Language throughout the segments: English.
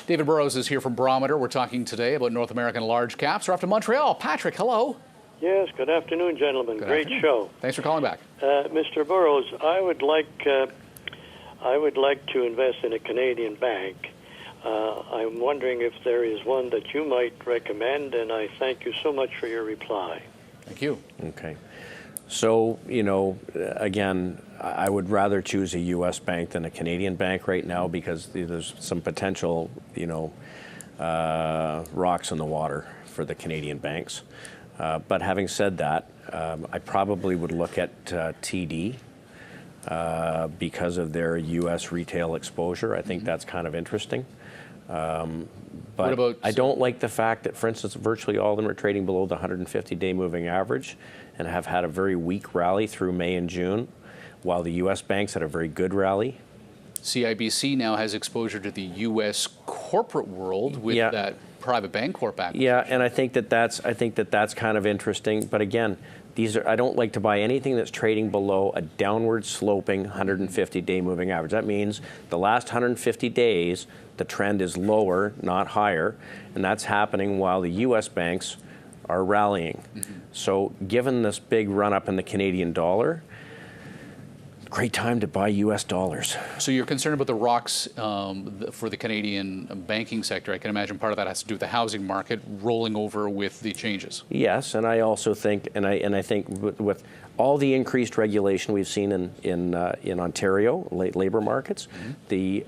David Burrows is here from Barometer. We're talking today about North American large caps. We're off to Montreal. Patrick, hello. Yes, good afternoon, gentlemen. Great show. Thanks for calling back. Mr. Burrows, I would like to invest in a Canadian bank. I'm wondering if there is one that you might recommend, and I thank you so much for your reply. Thank you. Okay. So, again, I would rather choose a U.S. bank than a Canadian bank right now because there's some potential, rocks in the water for the Canadian banks. But having said that, I probably would look at TD because of their U.S. retail exposure. I think that's kind of interesting. But I don't like the fact that, for instance, virtually all of them are trading below the 150-day moving average and have had a very weak rally through May and June, while the U.S. banks had a very good rally. CIBC now has exposure to the U.S. corporate world with that private bank corp act. Yeah, and I think that's kind of interesting. But again, I don't like to buy anything that's trading below a downward sloping 150-day moving average. That means the last 150 days, the trend is lower, not higher, and that's happening while the U.S. banks are rallying. So given this big run-up in the Canadian dollar, great time to buy U.S. dollars. So you're concerned about the rocks for the Canadian banking sector. I can imagine part of that has to do with the housing market rolling over with the changes. Yes, and I also think, and I think with all the increased regulation we've seen in Ontario, labor markets, the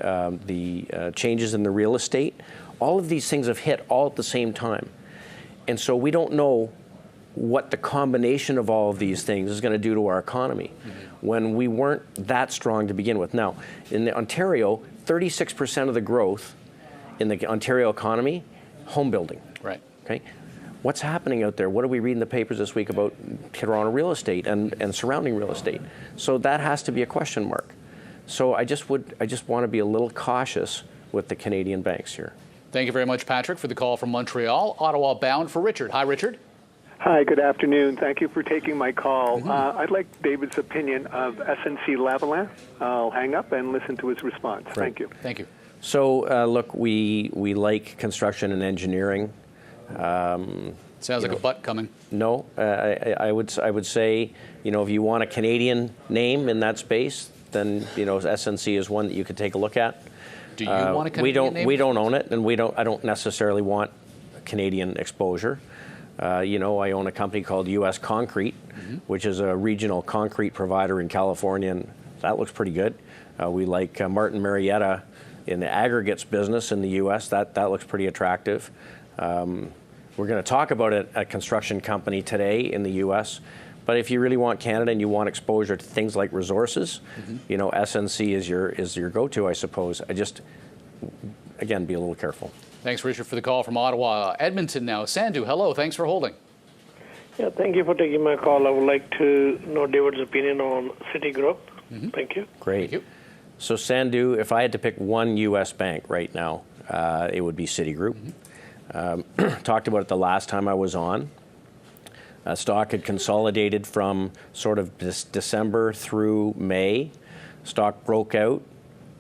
changes in the real estate, all of these things have hit all at the same time. And so we don't know what the combination of all of these things is going to do to our economy when we weren't that strong to begin with. Now, in Ontario, 36% of the growth in the Ontario economy, home building. Right. Okay. What's happening out there? What do we read in the papers this week about Toronto real estate and surrounding real estate? So that has to be a question mark. So I just want to be a little cautious with the Canadian banks here. Thank you very much, Patrick, for the call from Montreal. Ottawa bound for Richard. Hi, Richard. Hi, good afternoon. Thank you for taking my call. I'd like David's opinion of SNC-Lavalin. I'll hang up and listen to his response. Right. Thank you. Thank you. So, look, we like construction and engineering. Sounds like a butt coming. No, I would say, if you want a Canadian name in that space, then SNC is one that you could take a look at. Do you want a Canadian name? We don't own it, and I don't necessarily want Canadian exposure. I own a company called U.S. Concrete, which is a regional concrete provider in California, and that looks pretty good. We like Martin Marietta in the aggregates business in the U.S. That looks pretty attractive. We're going to talk about a construction company today in the U.S., but if you really want Canada and you want exposure to things like resources, SNC is your go-to, I suppose. Again, be a little careful. Thanks, Richard, for the call from Ottawa. Edmonton now. Sandu, hello. Thanks for holding. Yeah, thank you for taking my call. I would like to know David's opinion on Citigroup. Thank you. Great. Thank you. So, Sandu, if I had to pick one U.S. bank right now, it would be Citigroup. Talked about it the last time I was on. Stock had consolidated from sort of December through May. Stock broke out.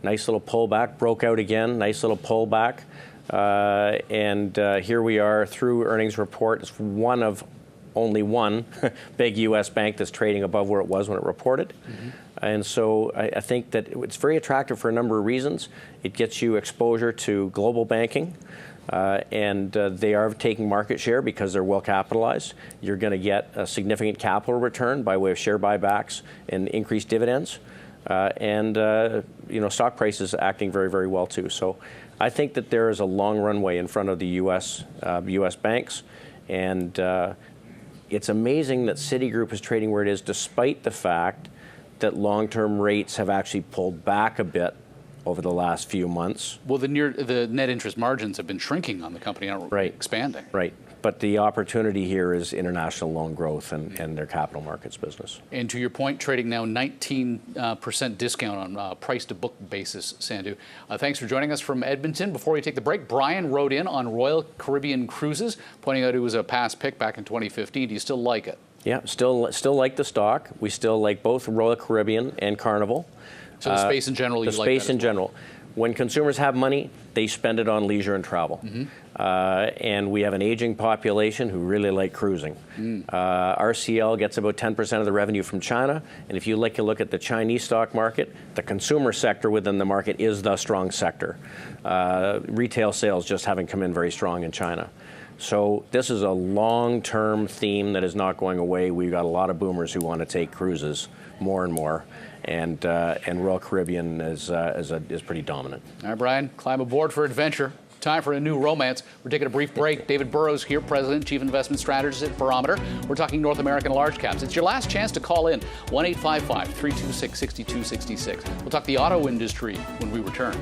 Nice little pullback. Broke out again. Nice little pullback. And here we are through earnings report. It's one of only one big U.S. bank that's trading above where it was when it reported. And so I think that it's very attractive for a number of reasons. It gets you exposure to global banking, and they are taking market share because they're well capitalized. You're going to get a significant capital return by way of share buybacks and increased dividends. Stock prices acting very, very well too. So I think that there is a long runway in front of the U.S. banks, and it's amazing that Citigroup is trading where it is, despite the fact that long-term rates have actually pulled back a bit over the last few months. Well, the net interest margins have been shrinking on the company, not expanding. Right. But the opportunity here is international loan growth and their capital markets business. And to your point, trading now 19% discount on price-to-book basis, Sandu. Thanks for joining us from Edmonton. Before we take the break, Brian wrote in on Royal Caribbean Cruises, pointing out it was a past pick back in 2015. Do you still like it? Yeah, still like the stock. We still like both Royal Caribbean and Carnival. So the space in general, you like that? The space in general. when consumers have money, they spend it on leisure and travel. And we have an aging population who really like cruising. RCL gets about 10% of the revenue from China, and if you like to look at the Chinese stock market, the consumer sector within the market is the strong sector. Retail sales just haven't come in very strong in China. So this is a long-term theme that is not going away. We've got a lot of boomers who want to take cruises more and more, and Royal Caribbean is pretty dominant. All right, Brian, climb aboard for adventure. Time for a new romance. We're taking a brief break. David Burrows here, President, Chief Investment Strategist at Barometer. We're talking North American large caps. It's your last chance to call in, 1-855-326-6266. We'll talk the auto industry when we return.